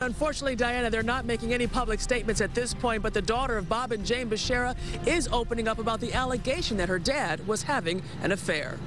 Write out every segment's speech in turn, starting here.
Unfortunately, Diana, they're not making any public statements at this point, but the daughter of Bob and Jane Bashara is opening up about the allegation that her dad was having an affair.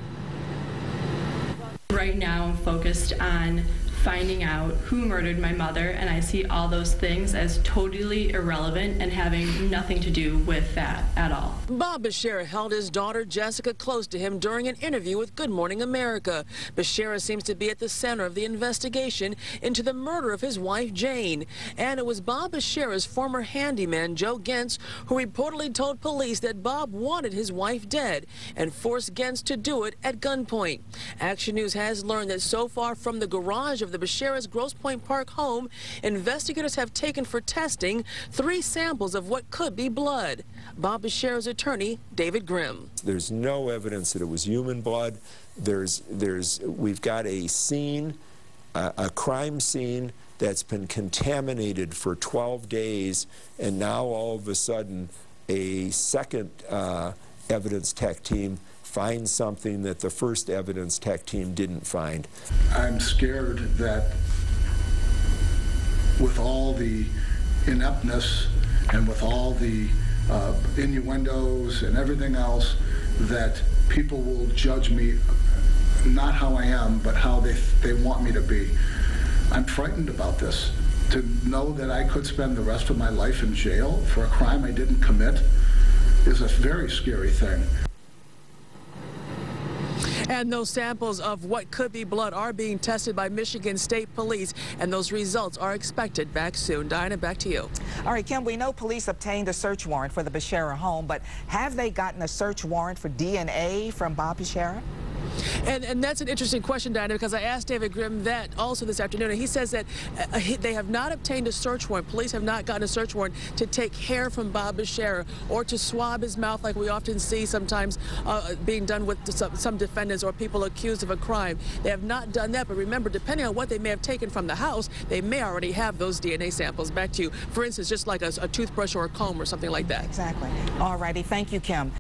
Right now, I'm focused on finding out who murdered my mother, and I see all those things as totally irrelevant and having nothing to do with that at all. Bob Bashara held his daughter Jessica close to him during an interview with Good Morning America. Bashara seems to be at the center of the investigation into the murder of his wife Jane. And it was Bob Bashara's former handyman Joe Gentz who reportedly told police that Bob wanted his wife dead and forced Gentz to do it at gunpoint. Action News has learned that so far from the garage of the Bashara's Grosse Pointe Park home, investigators have taken for testing 3 samples of what could be blood. Bob Bashara's attorney, David Grimm. There's no evidence that it was human blood. We've got a scene, a crime scene that's been contaminated for 12 days, and now all of a sudden a second evidence tech team finds something that the first evidence tech team didn't find. I'm scared that with all the ineptness and with all the innuendos and everything else, that people will judge me not how I am, but how they want me to be. I'm frightened about this. To know that I could spend the rest of my life in jail for a crime I didn't commit is a very scary thing. And those samples of what could be blood are being tested by Michigan State Police, and those results are expected back soon. Diana, back to you. All right, Kim, we know police obtained a search warrant for the Bashara home, but have they gotten a search warrant for DNA from Bob Bashara? And that's an interesting question, Diana, because I asked David Grimm that also this afternoon, and he says that they have not obtained a search warrant. Police have not gotten a search warrant to take hair from Bob Bashara or to swab his mouth like we often see sometimes being done with some defendants or people accused of a crime. They have not done that, but remember, depending on what they may have taken from the house, they may already have those DNA samples. Back to you. For instance, just like a toothbrush or a comb or something like that. Exactly. All righty. Thank you, Kim.